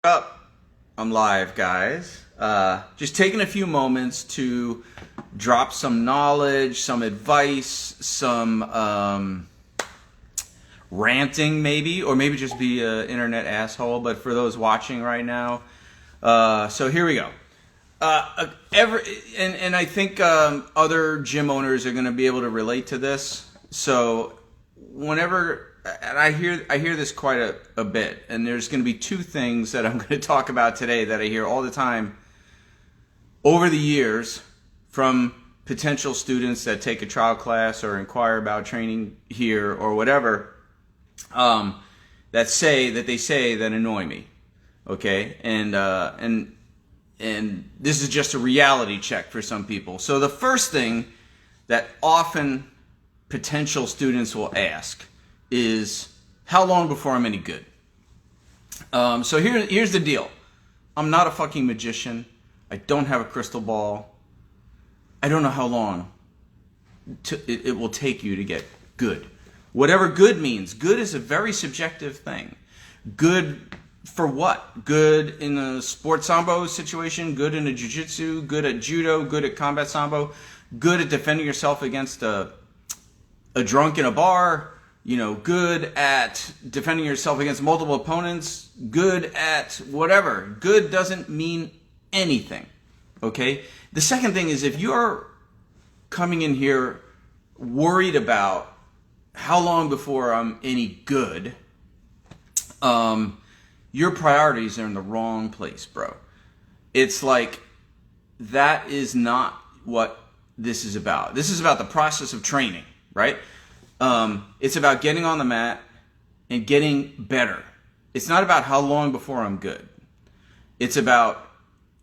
Up. I'm live, guys. Just taking a few moments to drop some knowledge, some advice, some ranting maybe, or maybe just be an internet asshole, but for those watching right now. So here we go. And I think other gym owners are going to be able to relate to this. So whenever, and I hear this quite a bit, and there's going to be two things that I'm going to talk about today that I hear all the time over the years from potential students that take a trial class or inquire about training here or whatever, that they say that annoy me. Okay, and this is just a reality check for some people. So the first thing that often potential students will ask is, how long before I'm any good? So here's the deal. I'm not a fucking magician. I don't have a crystal ball. I don't know how long it will take you to get good. Whatever good means. Good is a very subjective thing. Good for what? Good in a sports sambo situation, good in a jiu-jitsu, good at judo, good at combat sambo, good at defending yourself against a drunk in a bar, good at defending yourself against multiple opponents, good at whatever. Good doesn't mean anything, okay? The second thing is, if you're coming in here worried about how long before I'm any good, your priorities are in the wrong place, bro. It's like, that is not what this is about. This is about the process of training, right? It's about getting on the mat and getting better. It's not about how long before I'm good. It's about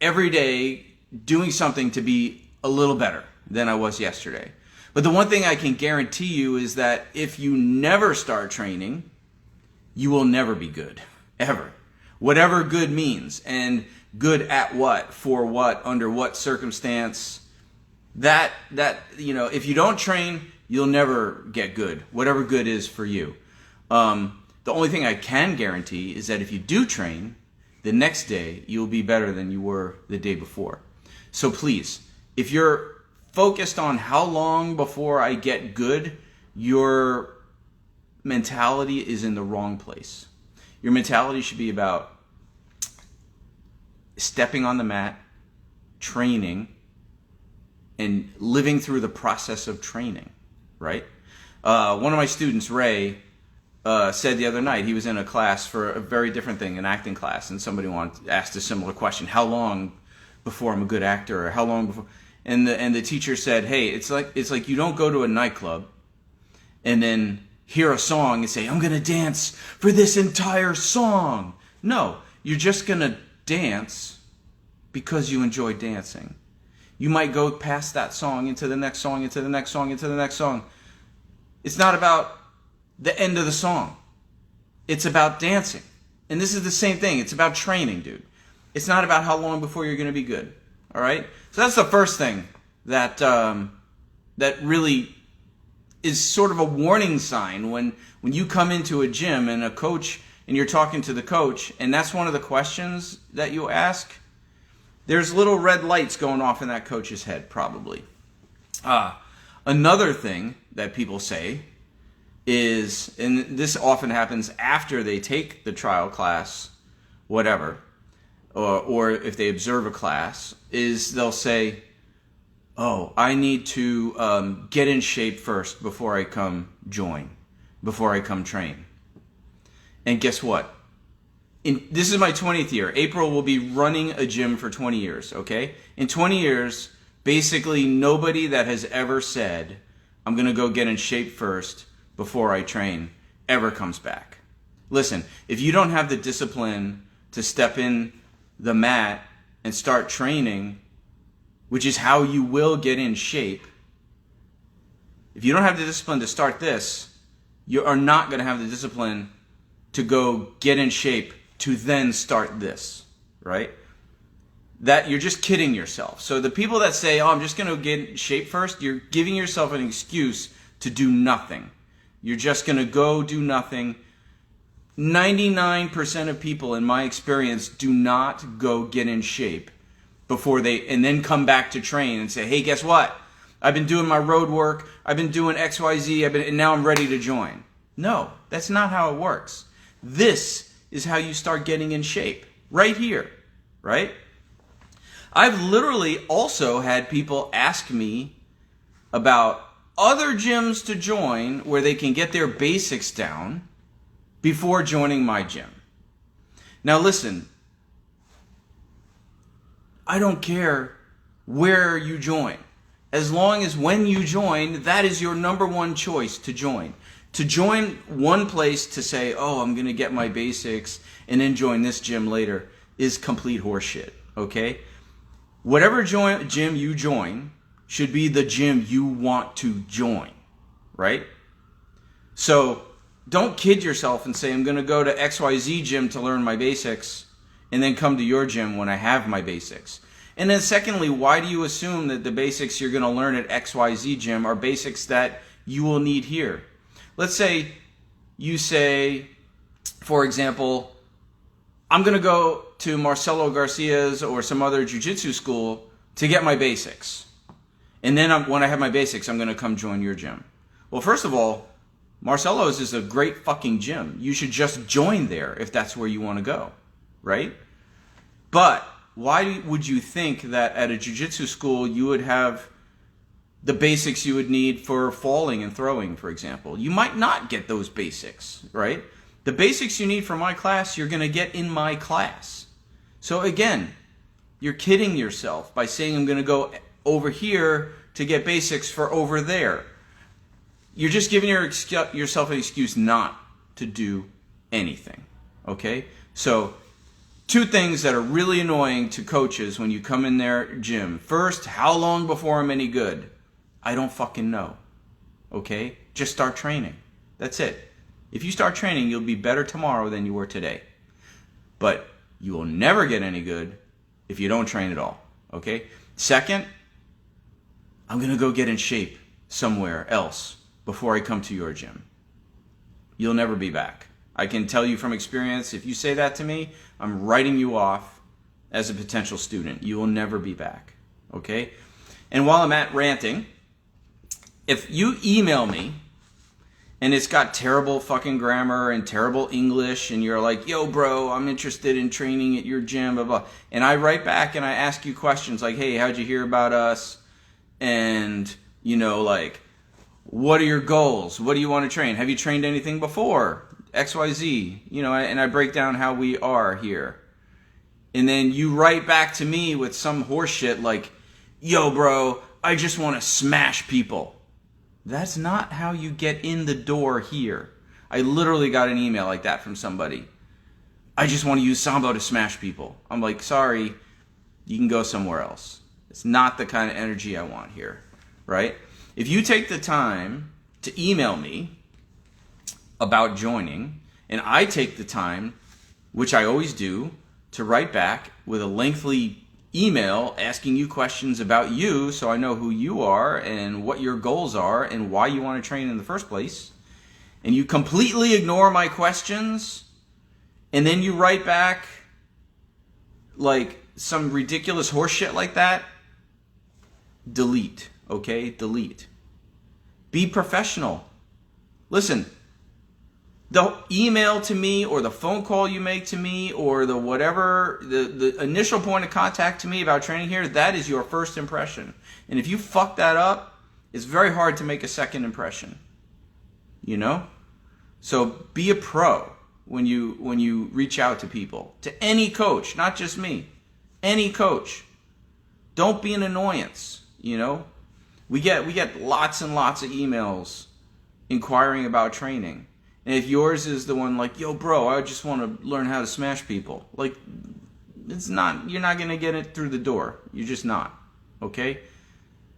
every day doing something to be a little better than I was yesterday. But the one thing I can guarantee you is that if you never start training, you will never be good, ever. Whatever good means, and good at what, for what, under what circumstance, that if you don't train, you'll never get good, whatever good is for you. The only thing I can guarantee is that if you do train, the next day you'll be better than you were the day before. So please, if you're focused on how long before I get good, your mentality is in the wrong place. Your mentality should be about stepping on the mat, training, and living through the process of training, right? One of my students, Ray, said the other night, he was in a class for a very different thing, an acting class, and somebody asked a similar question: how long before I'm a good actor, or how long before? And the teacher said, hey, it's like you don't go to a nightclub and then hear a song and say, I'm gonna dance for this entire song. No, you're just gonna dance because you enjoy dancing. You might go past that song into the next song, into the next song, into the next song. It's not about the end of the song. It's about dancing. And this is the same thing. It's about training, dude. It's not about how long before you're going to be good. All right? So that's the first thing that really is sort of a warning sign when you come into a gym and a coach, and you're talking to the coach, and that's one of the questions that you ask. There's little red lights going off in that coach's head, probably. Another thing that people say is, and this often happens after they take the trial class, whatever, or if they observe a class, is they'll say, oh, I need to get in shape first before I come join, before I come train. And guess what? This is my 20th year. April will be running a gym for 20 years, okay? In 20 years, basically nobody that has ever said, I'm going to go get in shape first before I train, ever comes back. Listen, if you don't have the discipline to step in the mat and start training, which is how you will get in shape, if you don't have the discipline to start this, you are not going to have the discipline to go get in shape to then start this, right? That you're just kidding yourself. So the people that say, oh, I'm just going to get in shape first, you're giving yourself an excuse to do nothing. You're just going to go do nothing. 99% of people in my experience do not go get in shape and then come back to train and say, hey, guess what? I've been doing my road work, I've been doing XYZ, and now I'm ready to join. No, that's not how it works. This is how you start getting in shape. Right here, right? I've literally also had people ask me about other gyms to join where they can get their basics down before joining my gym. Now listen, I don't care where you join. As long as when you join, that is your number one choice to join. To join one place to say, oh, I'm going to get my basics and then join this gym later is complete horseshit, okay? Whatever gym you join should be the gym you want to join, right? So don't kid yourself and say, I'm going to go to XYZ gym to learn my basics and then come to your gym when I have my basics. And then secondly, why do you assume that the basics you're going to learn at XYZ gym are basics that you will need here? Let's say you say, for example, I'm going to go to Marcelo Garcia's or some other jiu-jitsu school to get my basics. And then when I have my basics, I'm going to come join your gym. Well, first of all, Marcelo's is a great fucking gym. You should just join there if that's where you want to go, right? But why would you think that at a jiu-jitsu school you would have the basics you would need for falling and throwing, for example? You might not get those basics, right? The basics you need for my class, you're going to get in my class. So again, you're kidding yourself by saying I'm going to go over here to get basics for over there. You're just giving yourself an excuse not to do anything, okay? So two things that are really annoying to coaches when you come in their gym. First, how long before I'm any good? I don't fucking know, okay? Just start training. That's it. If you start training, you'll be better tomorrow than you were today. But you will never get any good if you don't train at all, okay? Second, I'm going to go get in shape somewhere else before I come to your gym. You'll never be back. I can tell you from experience, if you say that to me, I'm writing you off as a potential student. You will never be back, okay? And while I'm at ranting, if you email me and it's got terrible fucking grammar and terrible English and you're like, yo bro, I'm interested in training at your gym, blah, blah, and I write back and I ask you questions like, hey, how'd you hear about us? And, you know, like, what are your goals? What do you want to train? Have you trained anything before? XYZ, you know, and I break down how we are here. And then you write back to me with some horseshit like, yo bro, I just want to smash people. That's not how you get in the door here. I literally got an email like that from somebody. I just want to use Sambo to smash people. I'm like, sorry, you can go somewhere else. It's not the kind of energy I want here, right? If you take the time to email me about joining, and I take the time, which I always do, to write back with a lengthy email asking you questions about you so I know who you are and what your goals are and why you want to train in the first place, and you completely ignore my questions, and then you write back like some ridiculous horseshit like that, delete, okay? Delete. Be professional. Listen, the email to me or the phone call you make to me or the whatever, the initial point of contact to me about training here, that is your first impression. And if you fuck that up, it's very hard to make a second impression. You know? So be a pro when you reach out to people. To any coach, not just me. Any coach. Don't be an annoyance, you know? We get lots and lots of emails inquiring about training. And if yours is the one like, yo bro, I just want to learn how to smash people. Like, it's not, you're not going to get it through the door. You're just not. Okay?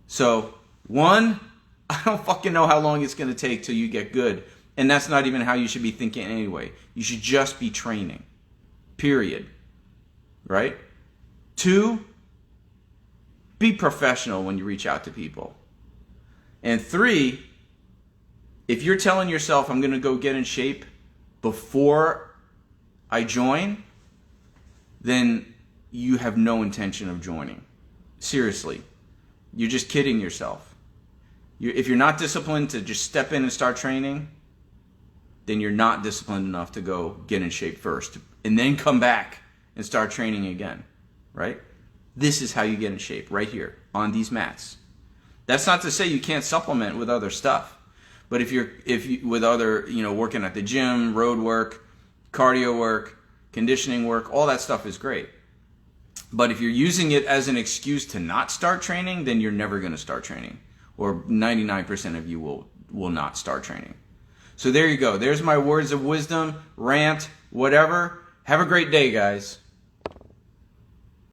So, one, I don't fucking know how long it's going to take till you get good. And that's not even how you should be thinking anyway. You should just be training. Period. Right? Two, be professional when you reach out to people. And three, if you're telling yourself I'm going to go get in shape before I join, then you have no intention of joining. Seriously. You're just kidding yourself. If you're not disciplined to just step in and start training, then you're not disciplined enough to go get in shape first and then come back and start training again, right? This is how you get in shape, right here on these mats. That's not to say you can't supplement with other stuff. But if you with other, working at the gym, road work, cardio work, conditioning work, all that stuff is great. But if you're using it as an excuse to not start training, then you're never going to start training. Or 99% of you will not start training. So there you go. There's my words of wisdom, rant, whatever. Have a great day, guys.